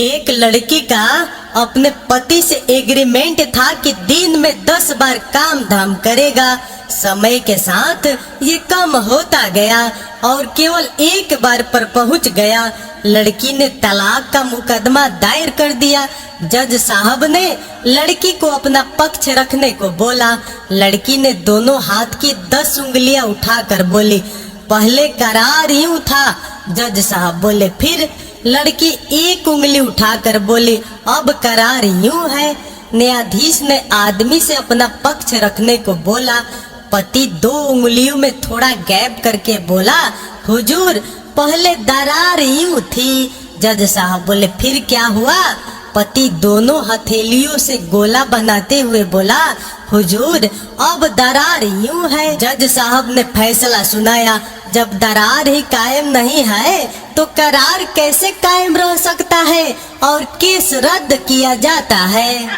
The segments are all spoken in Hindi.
एक लड़की का अपने पति से एग्रीमेंट था कि दिन में 10 बार काम धाम करेगा। समय के साथ ये कम होता गया और केवल एक बार पर पहुंच गया। लड़की ने तलाक का मुकदमा दायर कर दिया। जज साहब ने लड़की को अपना पक्ष रखने को बोला। लड़की ने दोनों हाथ की 10 उंगलियां उठाकर बोली, पहले करार यूं था। जज साहब बोले, फिर? लड़की एक उंगली उठाकर बोली, अब करार यूं है। न्यायाधीश ने आदमी से अपना पक्ष रखने को बोला। पति 2 उंगलियों में थोड़ा गैप करके बोला, हुजूर पहले दरार यूं थी। जज साहब बोले, फिर क्या हुआ? पति दोनों हथेलियों से गोला बनाते हुए बोला, हुजूर अब दरार यूं है। जज साहब ने फैसला सुनाया, जब दरार ही कायम नहीं है तो करार कैसे कायम रह सकता है और केस रद्द किया जाता है।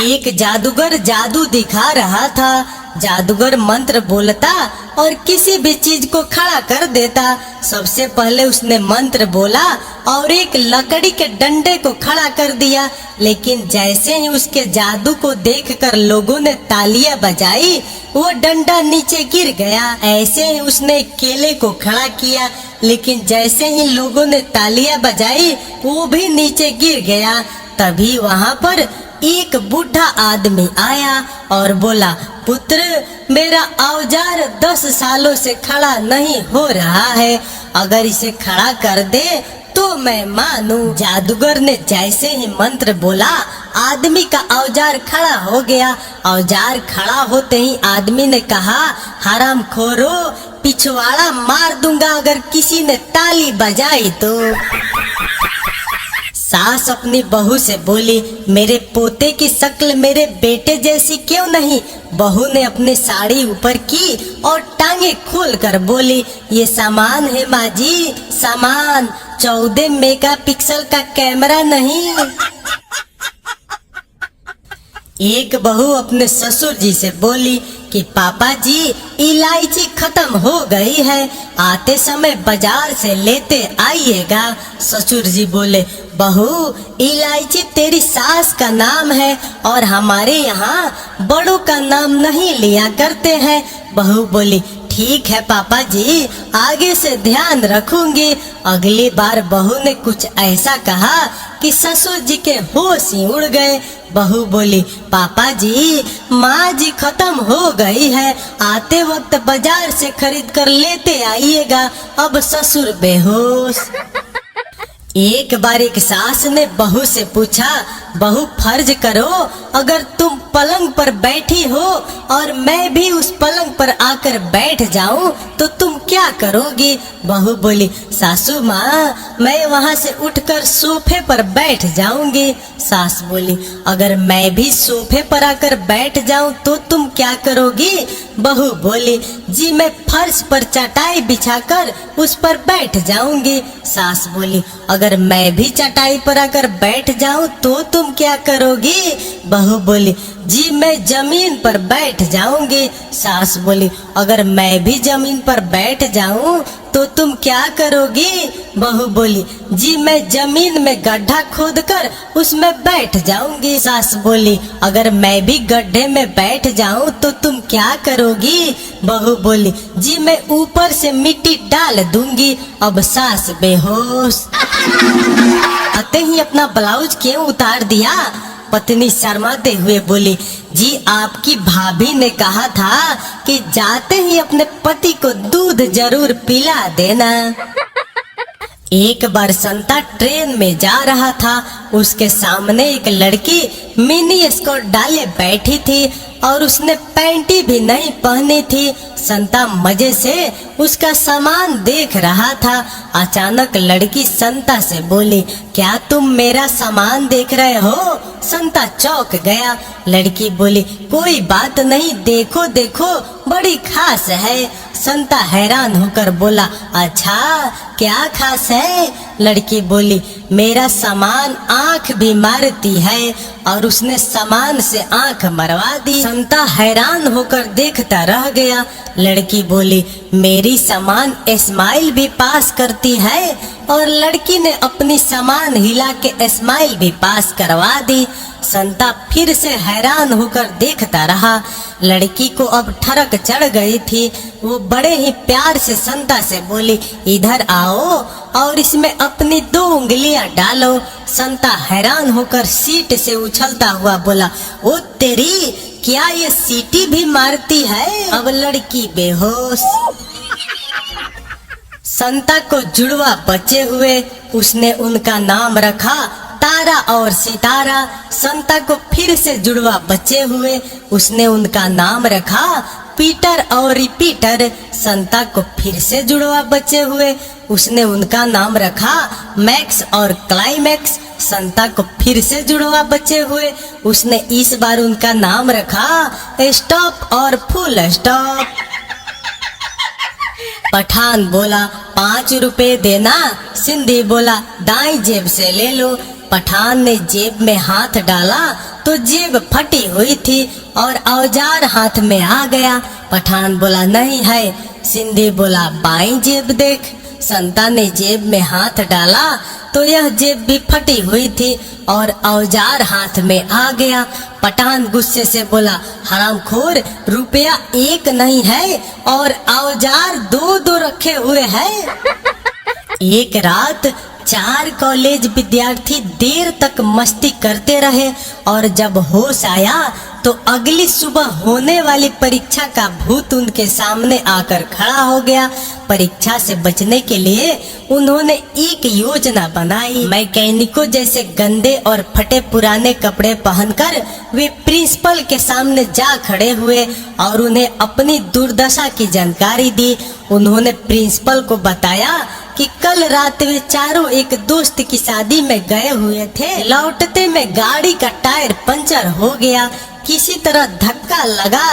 एक जादूगर जादू दिखा रहा था। जादूगर मंत्र बोलता और किसी भी चीज को खड़ा कर देता। सबसे पहले उसने मंत्र बोला और एक लकड़ी के डंडे को खड़ा कर दिया, लेकिन जैसे ही उसके जादू को देखकर लोगों ने तालियां बजाई, वो डंडा नीचे गिर गया। ऐसे ही उसने केले को खड़ा किया, लेकिन जैसे ही लोगों ने तालियां बजाई, वो भी नीचे गिर गया। तभी वहाँ पर एक बूढ़ा आदमी आया और बोला, पुत्र मेरा औजार 10 सालों से खड़ा नहीं हो रहा है, अगर इसे खड़ा कर दे तो मैं मानूं। जादूगर ने जैसे ही मंत्र बोला, आदमी का औजार खड़ा हो गया। औजार खड़ा होते ही आदमी ने कहा, हरामखोरो, पिछवाड़ा मार दूंगा अगर किसी ने ताली बजाई तो। सास अपनी बहू से बोली, मेरे पोते की शक्ल मेरे बेटे जैसी क्यों नहीं? बहू ने अपनी साड़ी ऊपर की और टांगे खोल कर बोली, ये सामान है माँ जी, सामान, 14 मेगापिक्सल का कैमरा नहीं। एक बहू अपने ससुर जी से बोली कि पापा जी इलायची खत्म हो गई है, आते समय बाजार से लेते आइएगा। ससुर जी बोले, बहू इलायची तेरी सास का नाम है और हमारे यहाँ बड़ों का नाम नहीं लिया करते हैं। बहू बोली, ठीक है पापा जी, आगे से ध्यान रखूंगी। अगली बार बहू ने कुछ ऐसा कहा कि ससुर जी के होश ही उड़ गए। बहू बोली, पापा जी माँ जी खत्म हो गई है, आते वक्त बाजार से खरीद कर लेते आइएगा। अब ससुर बेहोश। एक बार एक सास ने बहू से पूछा, बहू फर्ज करो, अगर तुम पलंग पर बैठी हो और मैं भी उस पलंग पर आकर बैठ जाऊं तो तुम क्या करोगी? बहू बोली, सासू माँ मैं वहाँ से उठकर सोफे पर बैठ जाऊंगी। सास बोली, अगर मैं भी सोफे पर आकर बैठ जाऊं तो तुम क्या करोगी? बहू बोली, जी मैं फर्श पर चटाई बिछाकर उस पर बैठ जाऊंगी। सास बोली, अगर मैं भी चटाई पर आकर बैठ जाऊं तो तुम क्या करोगी? बहू बोली, जी मैं जमीन पर बैठ जाऊंगी। सास बोली, अगर मैं भी जमीन पर बैठ जाऊं तो तुम क्या करोगी? बहू बोली, जी मैं जमीन में गड्ढा खोदकर उसमें बैठ जाऊंगी। सास बोली, अगर मैं भी गड्ढे में बैठ जाऊं तो तुम क्या करोगी? बहू बोली, जी मैं ऊपर से मिट्टी डाल दूंगी। अब सास बेहोश। आते ही अपना ब्लाउज क्यों उतार दिया? पत्नी शर्माते हुए बोली, जी आपकी भाभी ने कहा था कि जाते ही अपने पति को दूध जरूर पिला देना। एक बार संता ट्रेन में जा रहा था। उसके सामने एक लड़की मिनी स्कर्ट डाले बैठी थी और उसने पैंटी भी नहीं पहनी थी। संता मजे से उसका सामान देख रहा था। अचानक लड़की संता से बोली, क्या तुम मेरा सामान देख रहे हो? संता चौंक गया। लड़की बोली, कोई बात नहीं, देखो देखो बड़ी खास है। संता हैरान होकर बोला, अच्छा क्या खास है? लड़की बोली, मेरा सामान आंख भी मारती है, और उसने सामान से आंख मरवा दी। संता हैरान होकर देखता रह गया। लड़की बोली, मेरी सामान स्माइल भी पास करती है, और लड़की ने अपनी सामान हिला के स्माइल भी पास करवा दी। संता फिर से हैरान होकर देखता रहा। लड़की को अब ठरक चढ़ गई थी। वो बड़े ही प्यार से संता से बोली, इधर आओ और इसमें अपनी 2 उंगलियां डालो। संता हैरान होकर सीट से उछलता हुआ बोला, ओ तेरी, क्या ये सीटी भी मारती है? अब लड़की बेहोश। संता को जुड़वा बचे हुए। उसने उनका नाम रखा तारा और सितारा। संता को फिर से जुड़वा बचे हुए। उसने उनका नाम रखा पीटर और रिपीटर। संता को फिर से जुड़वा बचे हुए। उसने उनका नाम रखा मैक्स और क्लाइमैक्स। संता को फिर से जुड़वा बचे हुए। उसने इस बार उनका नाम रखा स्टॉप और फुल स्टॉप। पठान बोला, 5 रुपए देना। सिंधी बोला, दाई जेब से ले लो। पठान ने जेब में हाथ डाला तो जेब फटी हुई थी और औजार हाथ में आ गया। पठान बोला, नहीं है। सिंधी बोला, बाईं जेब देख। संता ने जेब में हाथ डाला तो यह जेब भी फटी हुई थी और औजार हाथ में आ गया। पठान गुस्से से बोला, हरामखोर, रुपया 1 नहीं है और औजार 2-2 रखे हुए हैं। एक रात 4 कॉलेज विद्यार्थी देर तक मस्ती करते रहे और जब होश आया तो अगली सुबह होने वाली परीक्षा का भूत उनके सामने आकर खड़ा हो गया। परीक्षा से बचने के लिए उन्होंने एक योजना बनाई। मैकेनिकों जैसे गंदे और फटे पुराने कपड़े पहनकर वे प्रिंसिपल के सामने जा खड़े हुए और उन्हें अपनी दुर्दशा की जानकारी दी। उन्होंने प्रिंसिपल को बताया कि कल रात वे चारों एक दोस्त की शादी में गए हुए थे। लौटते में गाड़ी का टायर पंचर हो गया। किसी तरह धक्का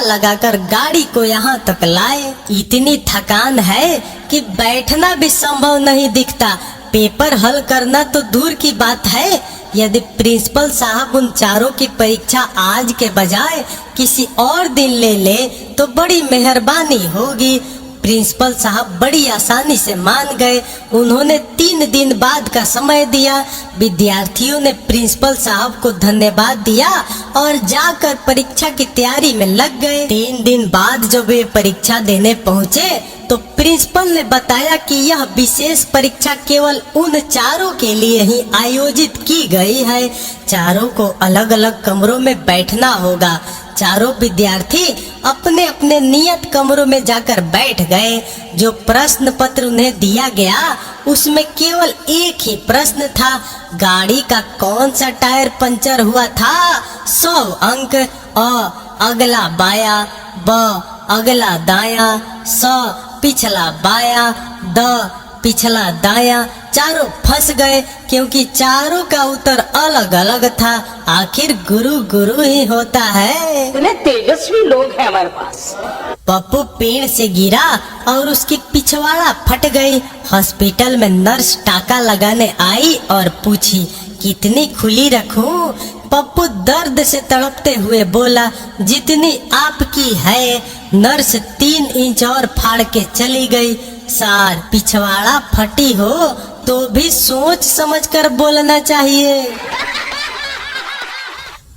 लगा कर गाड़ी को यहाँ तक लाए। इतनी थकान है कि बैठना भी संभव नहीं दिखता। पेपर हल करना तो दूर की बात है। यदि प्रिंसिपल साहब उन चारों की परीक्षा आज के बजाय किसी और दिन ले ले तो बड़ी मेहरबानी होगी। प्रिंसिपल साहब बड़ी आसानी से मान गए। उन्होंने 3 दिन बाद का समय दिया। विद्यार्थियों ने प्रिंसिपल साहब को धन्यवाद दिया और जाकर परीक्षा की तैयारी में लग गए। 3 दिन बाद जब वे परीक्षा देने पहुँचे तो प्रिंसिपल ने बताया कि यह विशेष परीक्षा केवल उन चारों के लिए ही आयोजित की गई है। चारों को अलग अलग कमरों में बैठना होगा। चारों विद्यार्थी अपने अपने नियत कमरों में जाकर बैठ गए। जो प्रश्न पत्र उन्हें दिया गया उसमें केवल एक ही प्रश्न था, गाड़ी का कौन सा टायर पंचर हुआ था? 100 अंक। अ अगला बाया, ब अगला दाया, स पिछला बाया, द पिछला दाया। चारों फंस गए क्योंकि चारों का उत्तर अलग अलग था। आखिर गुरु गुरु ही होता है। इतने तेजस्वी लोग हैं हमारे पास। पप्पू पेड़ से गिरा और उसकी पिछवाड़ा फट गई। हॉस्पिटल में नर्स टाका लगाने आई और पूछी, कितनी खुली रखूं? पप्पू दर्द से तड़पते हुए बोला, जितनी आपकी है। नर्स 3 इंच और फाड़ के चली गई। सार, पिछवाड़ा फटी हो तो भी सोच समझकर बोलना चाहिए।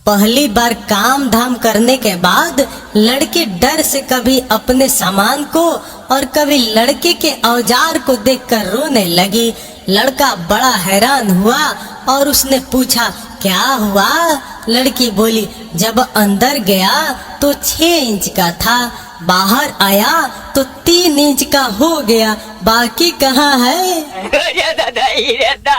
पहली बार काम धाम करने के बाद लड़की डर से कभी अपने सामान को और कभी लड़के के औजार को देखकर रोने लगी। लड़का बड़ा हैरान हुआ और उसने पूछा, क्या हुआ? लड़की बोली, जब अंदर गया तो 6 इंच का था, बाहर आया तो 3 इंच का हो गया, बाकी कहाँ है?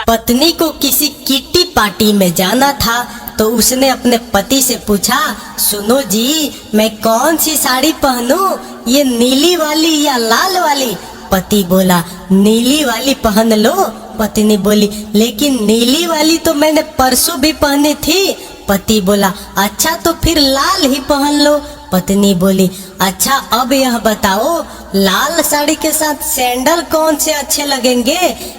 पत्नी को किसी किट्टी पार्टी में जाना था तो उसने अपने पति से पूछा, सुनो जी, मैं कौन सी साड़ी पहनूं, ये नीली वाली या लाल वाली? पति बोला, नीली वाली पहन लो। पत्नी बोली, लेकिन नीली वाली तो मैंने परसों भी पहनी थी। पति बोला, अच्छा तो फिर लाल ही पहन लो। पत्नी बोली, अच्छा अब यह बताओ लाल साड़ी के साथ सैंडल कौन से अच्छे लगेंगे,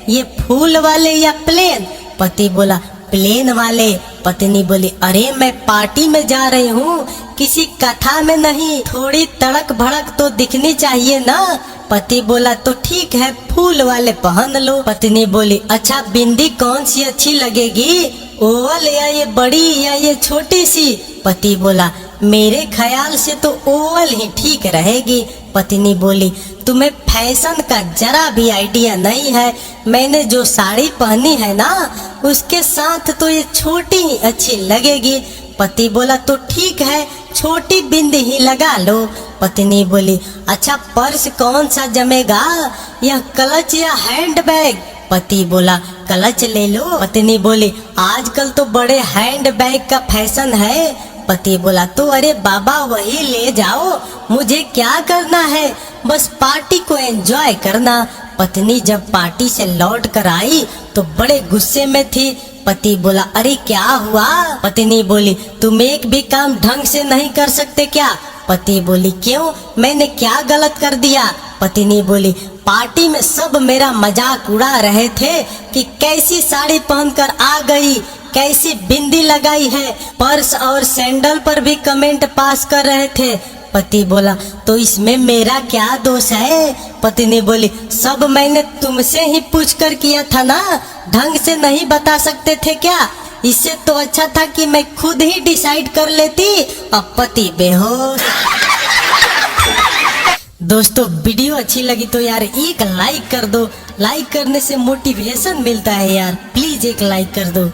ये फूल वाले या प्लेन? पति बोला, प्लेन वाले। पत्नी बोली, अरे मैं पार्टी में जा रही हूँ, किसी कथा में नहीं, थोड़ी तड़क भड़क तो दिखनी चाहिए ना। पति बोला, तो ठीक है फूल वाले पहन लो। पत्नी बोली, अच्छा बिंदी कौन सी अच्छी लगेगी, ओवल या ये बड़ी या ये छोटी सी? पति बोला, मेरे ख्याल से तो ओवल ही ठीक रहेगी। पत्नी बोली, तुम्हें फैशन का जरा भी आइडिया नहीं है, मैंने जो साड़ी पहनी है ना उसके साथ तो ये छोटी ही अच्छी लगेगी। पति बोला, तो ठीक है छोटी बिंदी ही लगा लो। पत्नी बोली, अच्छा पर्स कौन सा जमेगा, यह क्लच या हैंड बैग? पति बोला, क्लच ले लो। पत्नी बोली, आजकल तो बड़े हैंड बैग का फैशन है। पति बोला, तो अरे बाबा वही ले जाओ, मुझे क्या करना है, बस पार्टी को एंजॉय करना। पत्नी जब पार्टी से लौट कर आई तो बड़े गुस्से में थी। पति बोला, अरे क्या हुआ? पत्नी बोली, तुम एक भी काम ढंग से नहीं कर सकते क्या? पति बोली, क्यों, मैंने क्या गलत कर दिया? पत्नी बोली, पार्टी में सब मेरा मजाक उड़ा रहे थे कि कैसी साड़ी पहनकर आ गई, कैसी बिंदी लगाई है, पर्स और सैंडल पर भी कमेंट पास कर रहे थे। पति बोला, तो इसमें मेरा क्या दोष है? पत्नी बोली, सब मैंने तुमसे ही पूछकर किया था ना, ढंग से नहीं बता सकते थे क्या? इससे तो अच्छा था कि मैं खुद ही डिसाइड कर लेती। अब पति बेहोश। दोस्तों वीडियो अच्छी लगी तो यार एक लाइक कर दो, लाइक करने से मोटिवेशन मिलता है यार, प्लीज एक लाइक कर दो।